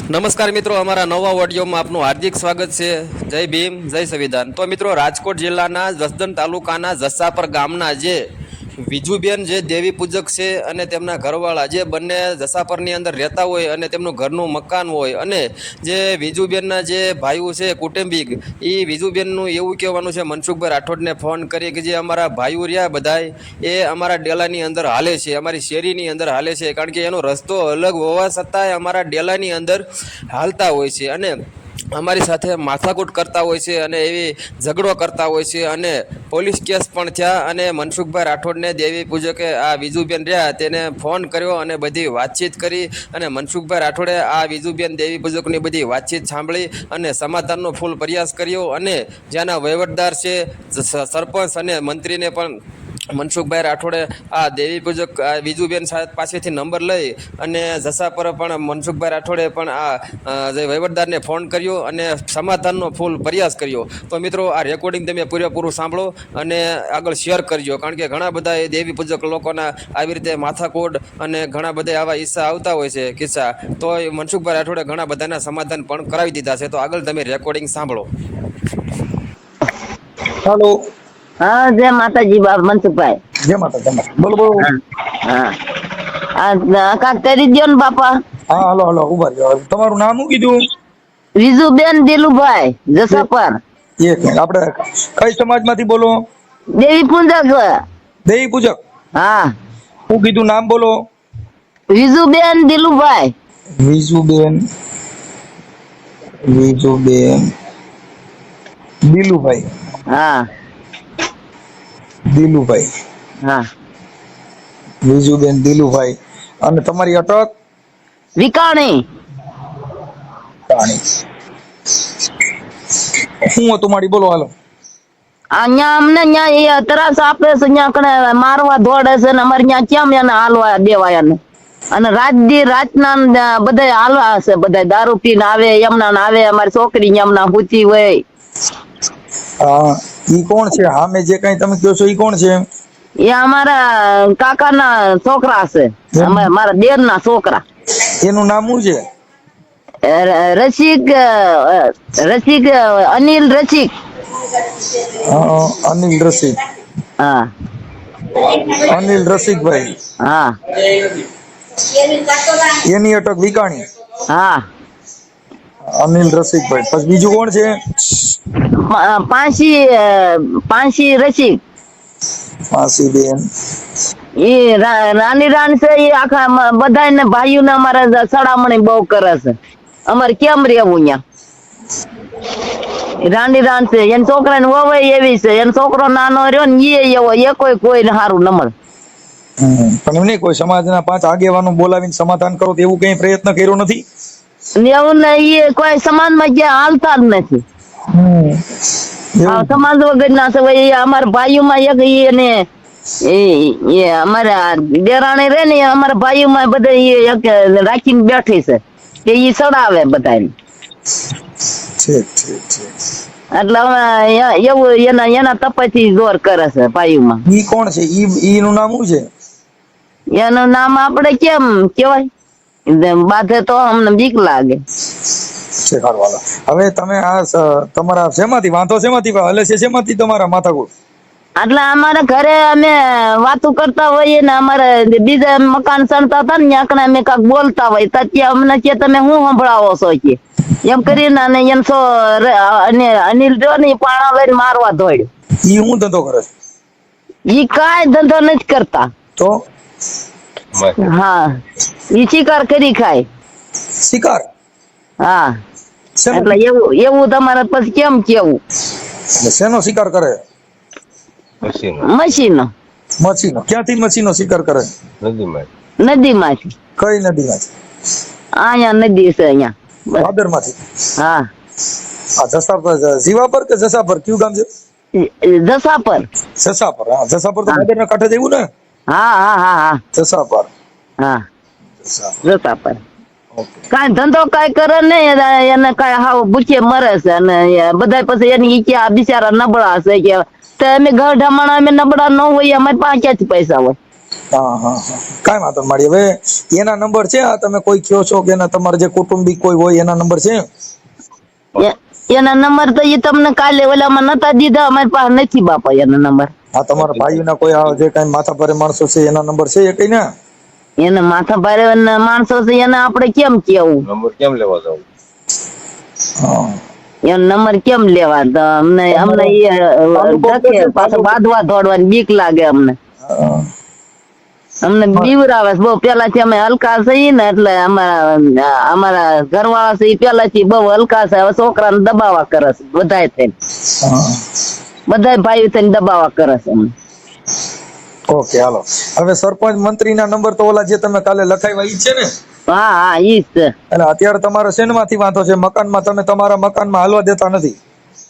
નમસ્કાર મિત્રો, અમારા નવા ઓડિયોમાં આપનું હાર્દિક સ્વાગત છે. જય ભીમ, જય સંવિધાન. તો મિત્રો, રાજકોટ જિલ્લાના જસદણ તાલુકાના જસાપર ગામના જે વિજુબેન જે દેવી પૂજક છે અને તેમના ઘરવાળા જે બંને જસાપરની અંદર રહેતા હોય અને તેમનું ઘરનું મકાન હોય, અને જે વિજુબેનના જે ભાઈઓ છે કુટુંબિક, એ વિજુબેનનું એવું કહેવાનું છે મનસુખભાઈ રાઠોડને ફોન કરી કે જે અમારા ભાઈઓ રહ્યા બધાય એ અમારા ડેલાની અંદર હાલે છે, અમારી શેરીની અંદર હાલે છે, કારણ કે એનો રસ્તો અલગ હોવા છતાંય અમારા ડેલાની અંદર હાલતા હોય છે અને અમારી સાથે માથાકૂટ કરતા હોય છે અને એવી ઝઘડો કરતા હોય છે અને પોલીસ કેસ પણ થયા. અને મનસુખભાઈ રાઠોડને દેવી પૂજકે આ વિજુબેન રહ્યા તેને ફોન કર્યો અને બધી વાતચીત કરી, અને મનસુખભાઈ રાઠોડે આ વિજુબેન દેવી પૂજકની બધી વાતચીત સાંભળી અને સમાધાનનો ફૂલ પ્રયાસ કર્યો. અને જ્યાંના વહીવટદાર છે, સરપંચ અને મંત્રીને પણ મનસુખભાઈ રાઠોડે આ દેવી પૂજક વિજુબેન પાસેથી નંબર લઈ અને જસાપર પણ મનસુખભાઈ રાઠોડે પણ આ જે વહીવટદારને ફોન કર્યો અને સમાધાનનો ફૂલ પ્રયાસ કર્યો. તો મિત્રો, આ રેકોર્ડિંગ તમે પૂરેપૂરું સાંભળો અને આગળ શેર કરજો, કારણ કે ઘણા બધા એ દેવી પૂજક લોકોના આવી રીતે માથાકૂટ અને ઘણા બધા આવા ઈચ્છા આવતા હોય છે કિસ્સા. તો મનસુખભાઈ રાઠોડે ઘણા બધાના સમાધાન પણ કરાવી દીધા છે. તો આગળ તમે રેકોર્ડિંગ સાંભળો. હેલો. હા, જય માતાજી બાપ મનસુખભાઈ. જય માતા, જય માતા. બોલો બોલો. હા, આ કાક કરી દ્યો ને બાપા. હા, હાલો હાલો, ઉભા રહ્યો. તમારું નામ શું કીધું? વિજુબેન દિલુભાઈ, જસાપર. એક મિનિટ. આપણે કઈ સમાજમાંથી બોલો? દેવી પૂજક. દેવી પૂજક. હા. શું કીધું નામ બોલો? વિજુબેન દિલુભાઈ. વિજુબેન દિલુભાઈ. હા દિલુભાઈ. હા. વિજુબેન દિલુભાઈ. અને તમારી અટક? વિકાણી. શું હતું મારી? બોલો હાલો. અહીંયા અમને ન્યા ત્રાસ આપે છે, ન્યા કણે મારવા દોડે છે ને અમારે ન્યા કેમ એને હાલવા દેવાય ને? અને રાતના બધા હાલવા હશે, બધા દારૂ પીને આવે, એમના આવે, અમારી છોકરી એમના પૂછી હોય. હા, ઈ કોણ છે? હા, મેં જે કઈ તમે કહો છો ઈ કોણ છે? એ અમારા કાકાના છોકરા છે, મારા દેર ના છોકરા. એનું નામ શું છે? રસિક અનિલ રસિક. અનિલ રસિક. હા. અનિલ રસિકભાઈ. હા. એની અટક વિકાણી. હા. અનિલ રસિકભાઈ. પછી બીજું કોણ છે? પાંચી રસિક. પાસી બેન. એ રાની રાન છે, એ આખા બધા ભાઈઓ ને અમારા સડામણી બહુ કરે છે. અમારે કેમ રેવું અહીંયા? રાની રાન છે, એના છોકરા ને વવાય એવી છે, એનો છોકરો નાનો રહ્યો ને એ એવો, એ કોઈ સારું ન મળે. પણ એમને કોઈ સમાજના 5 આગેવાનો બોલાવીને સમાધાન કરો એવું કઈ પ્રયત્ન કર્યો નથી? એવું ને એ કોઈ સમાજમાં ક્યાં હાલતા જ નથી. સમાજ વગર ના છે. અમારા ભાઈઓમાં એક એને અમારા દેરાણી રે ને, અમારા ભાઈઓમાં બધા રાખીને બેઠી છે કે ઈ ચડાવે બધાને. એટલે એવું એના તપથી જોર કરે છે ભાઈઓમાં. ઈ કોણ છે? ઈ નું નામ શું છે? એનું નામ આપડે કેમ કેવાય? બાધે તો અમને બીક લાગે. હવે તમે આ તમારા શેમાંથી વાંધો શેમાંથી હલે છે? શેમાંથી તમારા માથાકૂટ? એટલે અમારા ઘરે અમે વાતો કરતા હોઈએ ને, અમારે બીજા મકાન ચણતા હતા ને ત્યાં અમે કાંક બોલતા હોય તો ત્યાં અમને કે તમે શું સંભળાવો છો કે એમ કરીને, અને એમ છો અનિલ જો ને પાણા લઈને મારવા દોડ્યો. ઈ હું ધંધો કરે છે? ઈ કાંઈ ધંધો નથી કરતા. તો હા, ઈ શિકાર કરી ખાય. શિકાર? હા. એટલે એવું તમારે પછી કેમ કેવું? શેનો શિકાર કરે? મશીનો. મચ્છીનો? ક્યાંથી મચ્છીનો શિકાર કરે? નદીમાંથી. કઈ નદીમાંથી? અહીંયા નદી છે અહીંયા ભાદરમાંથી. હા. આ જસાપર જીવાપર કે જસાપર કયું ગામ છે? જસાપર. જસાપર. હા, જસાપર તો ભાદરના કાંઠે જેવું ને? હા હા હા હા. જસાપર. હા, જસાપર. કાંઈ ધંધો કાંઈ કરે નહીં, એને કાંઈ હાવ ભૂખે મરે છે. અને બધા પછી એની ઈચ્છા બિચારા નબળા છે કે અમે ગઢ હમણાં અમે નબળા ન હોય, અમારે પાસે ક્યાંથી પૈસા હોય? હા હા હા, કાંઈ વાંધો નહીં માડી. હવે એના નંબર છે? આ તમે કોઈ કયો છો કે એના તમારા જે કુટુંબિક કોઈ હોય એના નંબર છે? એના નંબર તો એ તમને કાલે ઓલામાં નતા દીધા, અમારી પાસે નથી બાપા એના નંબર. હા, તમારા ભાઈઓના કોઈ આ જે કાંઈ માથા ભારે માણસો છે એના નંબર છે એ કઈ ના? એને માથા ભારે માણસો છે એને આપણે કેમ કેવું? નંબર કેમ લેવા જવું? હા, એનો નંબર કેમ લેવા? તો અમને એ પાછો બાંધવા દોડવાની બીક લાગે અમને. હા. અમને બીવરાવે છે બહુ. પેલાથી અમે હલકા છીએ ને એટલે અમારા ઘરવાળા છે એ પેલાથી બહુ હલકા છે. હવે છોકરાને દબાવા કરે છે બધાય થઈને. હા. બધાય ભાઈઓ થઈને દબાવા કરે છે અમને. ઓકે, હાલો. હવે સરપંચ મંત્રીના નંબર તો ઓલા જે તમે કાલે લખાવ્યા ઈ જ છે ને? હા હા ઈ જ છે. એટલે અત્યારે તમારે શેનમાંથી વાંધો છે? મકાનમાં તમે તમારા મકાનમાં હાલવા દેતા નથી?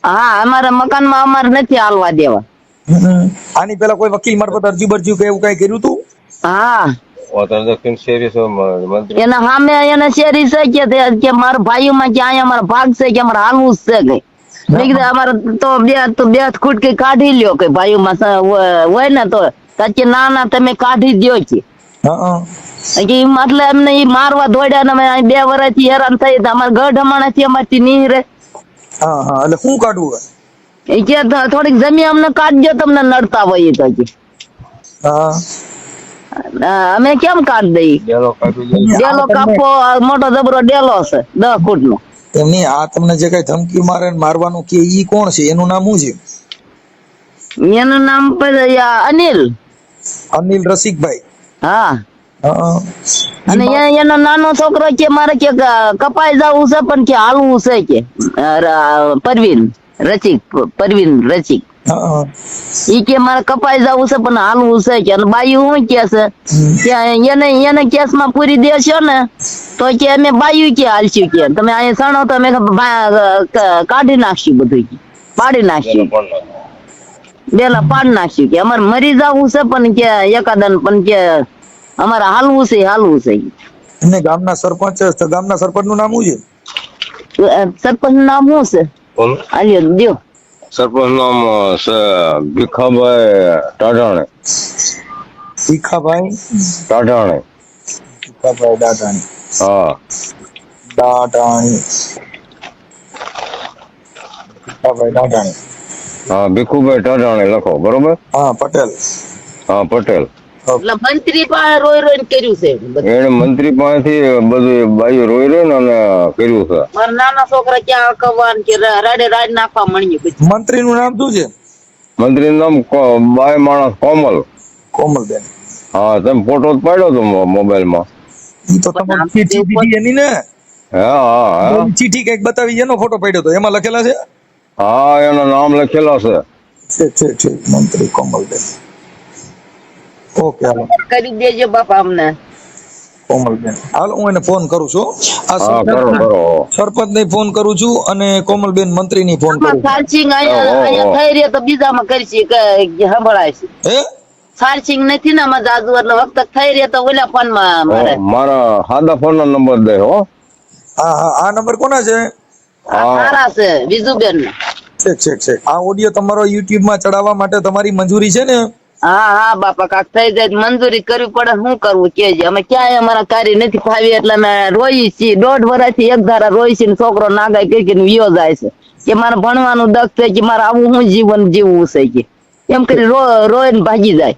હા, અમારા મકાનમાં અમારે નથી હાલવા દેવા. આની પેલા કોઈ વકીલ મારફત અરજી બરજી કે એવું કઈ કર્યું હતું? હા, દક્ષિણ શહેરી મંત્રી એના સામે એને શેરી છે કે મારા ભાઈઓમાં કે અહીંયા અમારા ભાગ છે કે અમારે હાલવું જ છે કઈ. મેં કીધું અમારે તો બે ખૂટકી કાઢી લ્યો કે ભાઈઓમાં હોય ને તો કે ના તમે કાઢી દ્યો કે. હા. કે એટલે એમને ઈ મારવા દોડ્યા ને અમે 2 વર્ષથી હેરાન થઈ. અમારે ગઢ હમણાંથી અમારથી નીહરે. હા હા, એટલે શું કાઢવું? એ કે થોડીક જમીન અમને કાઢજો તમને નડતા હોય તો કે. હા. અમે કેમ કાઢ દઈ? ડેલો કાપી દે. ડેલો કાપો, મોટો જબરો ડેલો છે 10 ફૂટનો. એમની આ તમને જે કઈ ધમકી મારે ને મારવાનું કે ઈ કોણ છે? એનું નામ શું છે? એનું નામ અનિલ. અનિલ રસિકભાઈ. હા. હા. અને એનો નાનો છોકરો કે મારે કે કપાઈ જવું છે પણ કે હાલવું છે કે. પરવીન રસિક. હા. ઈ કે મારે કપાઈ જવું છે પણ હાલવું છે કે. અને બાયું શું કે છે કે એને કેસમાં પૂરી દેશો ને તો કે અમે બાયું કે હાલશું કે. તમે અહીંયા સણો તો અમે કાઢી નાખશું બધું કે. પાડી નાખશું. ડેલા પાડ નાખ્યું કે અમારે મરી જવું છે પણ કે એકાદન પણ કે અમારે હાલવું છે. અને ગામના સરપંચ નું નામ શું છે? સરપંચ નામ શું છે? બોલો. આલ્યો દ્યો. સરપંચ નામ છે ભીખાભાઈ ટાઢાણે. ભીખાભાઈ ટાઢાણે. દાદાણી. હા. દાદાણી. ભીખાભાઈ દાદાણી. હા, ભીખુભાઈ ટાઢાણે લખો, બરોબર? હા, પટેલ. હા, પટેલ. એટલે મંત્રી પાસે રોઈને કર્યું છે બધું. એને મંત્રી પાસેથી બધું બાયું રોઈ ને અને કર્યું છે. મારા નાના છોકરા ક્યાં કવાન કે રાડ નાખવા મળ્યું બધું. મંત્રી નું નામ શું છે? મંત્રીનું નામ બાય માણસ કોમલ. કોમલબેન. હા, તમે ફોટો પાડ્યો તો મોબાઈલમાં. ઈ તો તમારી ચીઠી દીધી એની ને? હા. ચીઠી કઈક બતાવી એનો ફોટો પાડ્યો તો એમાં લખેલા છે? હા, એના નામ લખેલા છે. છે મંત્રી કોમલબેન. ઓકે, હાલો. કરી દેજો બાપા અમને. કોમલબેન, હાલો હું એને ફોન કરું છું. આ હા, કરો. સરપંચ ને ફોન કરું છું અને કોમલબેન મંત્રી ની ફોન કરું છું. સાર્ચિંગ અહીંયા થઈ રહ્યો તો બીજામાં કરશી કે સંભળાય છે. હે? સાર્ચિંગ નથી ને આમાં જાજુ એટલે વખત થઈ રહ્યો તો ઓલા ફોન માં મારે. મારા સાદા ફોન નો નંબર દે હો. હા હા, આ નંબર કોના છે? સારા છે વિજુબેન નો. છે. આ ઓડિયો તમારો YouTube માં ચડાવવા માટે તમારી મંજૂરી છે ને? હા બાપા કાક થઈ જાય મંજૂરી કરવી પડે. શું કરવું કેજે. અમે ક્યાંય અમારા કાર્ય નથી ફાવી એટલે અમે રોઈ છીએ. 1.5 વર્ષથી એક ધારા રોઈ છીએ. છોકરો નાગાઈ કરી વિયો જાય છે કે મારે ભણવાનું દખ છે કે મારે આવું શું જીવન જીવવું છે કે એમ કરી રોઈને ભાગી જાય.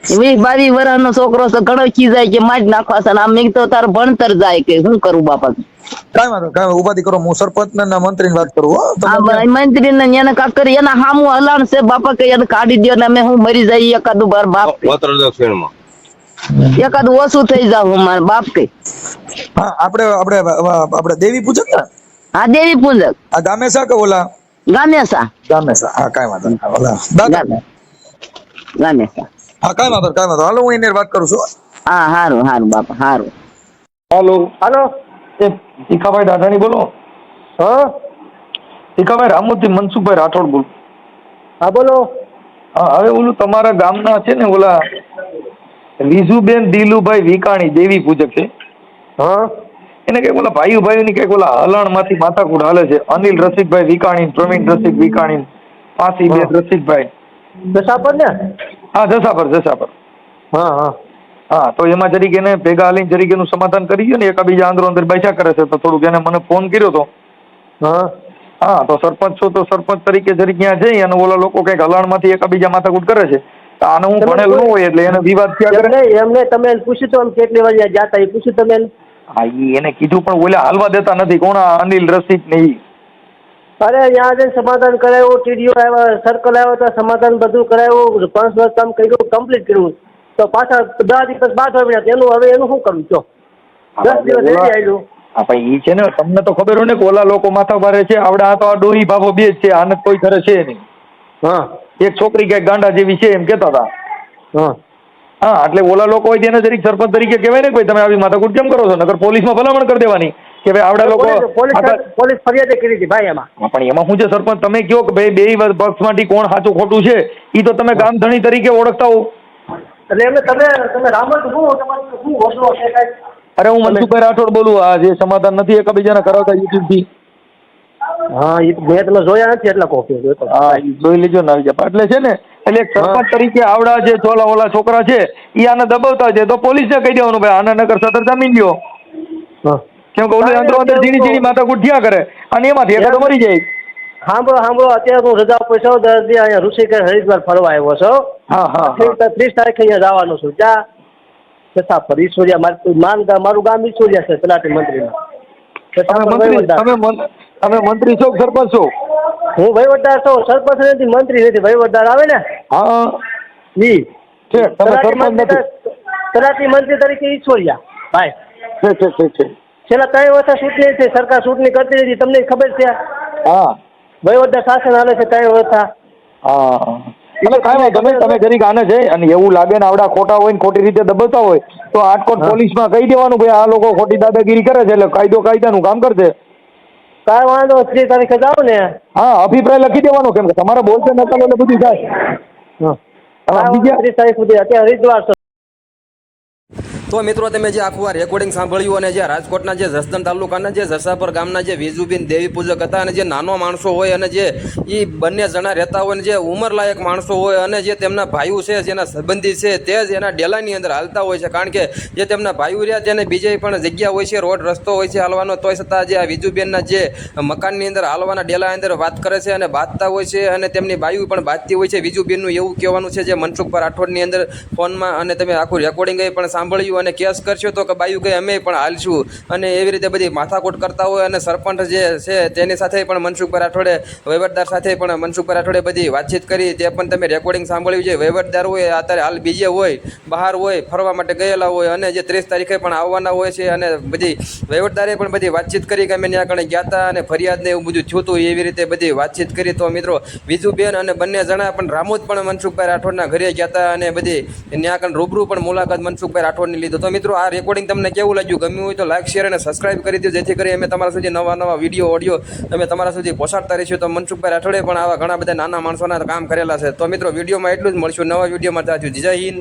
20-22 વર્ષનો છોકરો છે ઘણો ખીજાય કે મારી નાખવા છે. આમ મેં તો તારે ભણતર જાય કે શું કરું બાપા. કાંઈ વાંધો કાંઈ ઉપાધિ કરો. હું સરપંચ ને મંત્રી વાત કરું. મંત્રી ને એને કાક કરી એના હામું હલાણ છે બાપા કે એને કાઢી દો ને અમે હું મરી જાય એકાદું બાર બાપ પત્ર દક્ષિણમાં એકાદું ઓછું થઈ જાવ મારા બાપ કે. હા, આપણે દેવી પૂજક ને? હા, દેવી પૂજક. આ ગામેસા કે ઓલા? ગામેસા. હા, કાંઈ વાંધો નહીં. ઓલા દાદા. ગામેસા. હા, કાંઈ વાંધો. હાલો હું એને વાત કરું છું. હા, હારું બાપા હારું. હાલો. એ ભીખાભાઈ દાદાણી બોલો? હા, ભીખાભાઈ રામોથી મનસુખભાઈ રાઠોડ બોલો. હા, બોલો. હા, હવે ઓલું તમારા ગામના છે ને ઓલા વિજુબેન દિલુભાઈ વિકાણી દેવી પૂજક છે. હા, એને કઈક ઓલા ભાઈઓ ની કઈક ઓલા હલણ માંથી માથાકૂટ હાલે છે. અનિલ રસિકભાઈ વિકાણી, પ્રવીણ રસિક વિકાણી, પાસીબેન રસિકભાઈ. જસાપર ને? હા, જસાપર. હા. હા તો એમાં જરીક એને ભેગા હાલીને જરીક એનું સમાધાન કરી ગયો ને એકાબીજા આંદરો અંદર બેસા કરે છે તો થોડુંક એને મને ફોન કર્યો તો હા હા તો સરપંચ છો તો સરપંચ તરીકે જરીક ત્યાં જઈ અને ઓલા લોકો કંઈક હલાણમાંથી એકાબીજા માથાકૂટ કરે છે તો આને હું તમે ભણેલ ન હોય એટલે એને વિવાદ થયા કરે. એમને તમે એને પૂછ્યું તો કેટલી વાર જાતા એ પૂછ્યું તમે એને? હા એને કીધું પણ ઓલા હાલવા દેતા નથી કોણ આ અનિલ રસિક ને ઈ. અરે ત્યાં જઈને સમાધાન કરાવ્યું, ટીડીઓ આવ્યા, સર્કલ આવ્યો તો સમાધાન બધું કરાવ્યું, 5 વર્ષ કામ કર્યું, કમ્પ્લીટ કર્યું, તો પાછા 10 દિવસ બાદ હોય એનું હવે એનું શું કરવું છો? 10 દિવસ રેડી આવ્યું. હા ભાઈ ઈ છે ને તમને તો ખબર હોય ને કે ઓલા લોકો માથા ભારે છે આવડા આ તો આ ડોહી બાબો બે જ છે આને કોઈ ઘરે છે નહીં. હા એક છોકરી ક્યાંક ગાંડા જેવી છે એમ કહેતા હતા. હા હા એટલે ઓલા લોકો હોય તેને જરીક સરપંચ તરીકે કહેવાય ને ભાઈ તમે આવી માથાકૂટ કેમ કરો છો નકર પોલીસમાં ભલામણ કરી દેવાની કે ભાઈ આવડા લોકો પોલીસ ફરિયાદ કરી હતી ભાઈ એમાં. હા, પણ એમાં શું છે સરપંચ તમે કહો કે ભાઈ બે પક્ષમાંથી કોણ સાચું ખોટું છે એ તો તમે ગામ ધણી તરીકે ઓળખતા હો. એટલે એમને તમે રામત શું તમારું શું હોશો છે કાંઈ? અરે હું મનસુખભાઈ રાઠોડ બોલું આ જે સમાધાન નથી એકબીજાને કરાવતા યુટ્યુબ થી. હા એ મેં તમે જોયા નથી એટલે કોફી હા ઈ જોઈ લેજો ને આવી જાય એટલે છે ને એટલે એક સરપંચ તરીકે આવડા જે ઓલા છોકરા છે એ આને દબાવતા છે તો પોલીસને કહી દેવાનું ભાઈ આને નગર સદર જામીન લ્યો. કેમ કે ઓલું અંદરો અંદર ઝીણી ઝીણી માથાકૂટ થયા કરે અને એમાંથી એકાદો મરી જાય. સાંભળો અત્યારે હું રજા ઉપર છું દર્દી અહીંયા ઋષિકેશ હરિદ્વાર ફરવા આવ્યો છું. હા હા 30 તારીખે અહીંયા જવાનું છું ત્યાં છતાં પર ઈશ્વરિયા મારું ગામ ઈશ્વરિયા છે તલાટી મંત્રીમાં. તમે મંત્રી છો કે સરપંચ છો? હું વહીવટદાર છું, સરપંચ નથી, મંત્રી નથી, વહીવટદાર આવે ને હા ઈ છે તમે સરપંચ નથી. તલાટી મંત્રી તરીકે ઈશ્વરિયા ભાઈ છે. છેલ્લા 3 વર્ષ ચૂંટણી છે, સરકાર ચૂંટણી કરતી નથી તમને ખબર છે? હા વહીવટદાર શાસન હાલે છે 3 વર્ષ. હા તમે કાંઈ વાંધો નહીં તમે જરીક આને છે અને એવું લાગે ને આવડા ખોટા હોય ને ખોટી રીતે દબાવતા હોય તો આટકોટ પોલીસમાં કહી દેવાનું ભાઈ આ લોકો ખોટી દાદાગીરી કરે છે એટલે કાયદાનું કામ કરશે. કાંઈ વાંધો 30 તારીખે જાઓ ને. હા અભિપ્રાય લખી દેવાનો કેમ કે તમારે બોલશે નકલ એટલે બધું થાય. 30 તારીખ સુધી અત્યારે હરિદ્વાર છે. તો મિત્રો તમે જે આખું આ રેકોર્ડિંગ સાંભળ્યું અને જે રાજકોટના જે જસદણ તાલુકાના જે જસાપર ગામના જે વિજુબેન દેવી પૂજક હતા અને જે નાનો માણસો હોય અને જે એ બંને જણા રહેતા હોય અને જે ઉંમરલાયક માણસો હોય અને જે તેમના ભાઈઓ છે જેના સંબંધી છે તે જ એના ડેલાની અંદર હાલતા હોય છે કારણ કે જે તેમના ભાઈઓ રહ્યા તેને બીજે પણ જગ્યા હોય છે રોડ રસ્તો હોય છે હાલવાનો તોય છતાં જે આ વિજુબેનના જે મકાનની અંદર હાલવાના ડેલા અંદર વાત કરે છે અને બાંધતા હોય છે અને તેમની બાઈઓ પણ બાંધતી હોય છે. વિજુબેનનું એવું કહેવાનું છે જે મનસુખભાઈ રાઠોડની અંદર ફોનમાં અને તમે આખું રેકોર્ડિંગ પણ સાંભળ્યું અને કેસ કરશો તો કે બાયું કહે અમે પણ હાલશું અને એવી રીતે બધી માથાકૂટ કરતા હોય અને સરપંચ જે છે તેની સાથે પણ મનસુખભાઈ રાઠોડે વહીવટદાર સાથે પણ મનસુખભાઈ રાઠોડે બધી વાતચીત કરી તે પણ તમે રેકોર્ડિંગ સાંભળ્યું છે. વહીવટદાર હોય અત્યારે હાલ બીજે હોય બહાર હોય ફરવા માટે ગયેલા હોય અને જે 30 તારીખે પણ આવવાના હોય છે અને બધી વહીવટદારે પણ બધી વાતચીત કરી કે અમે ત્યાં કણે ગયા હતા અને ફરિયાદને એવું બધું થયું હતું એવી રીતે બધી વાતચીત કરી. તો મિત્રો વિજુબેન અને બંને જણા પણ રામોદ પણ મનસુખભાઈ રાઠોડના ઘરે ગયા હતા અને બધી ત્યાં કણ રૂબરૂ પણ મુલાકાત મનસુખભાઈ રાઠોડની લીધો. તો મિત્રો આ રેકોર્ડિંગ તમને કેવું લાગ્યું ગમ્યું હોય તો લાઈક શેર અને સબસ્ક્રાઇબ કરી દો જેથી કરી અમે તમારા સુધી નવા વિડીયો ઓડિયો તમે તમારા સુધી પહોંચાડતા રહીશું. તો મનસુખભાઈ રાઠોડે પણ આવા ઘણા બધા નાના માણસોના કામ કરેલા છે. તો મિત્રો વિડીયોમાં એટલું જ મળશું નવા વિડીયોમાં. જય હિન્દ.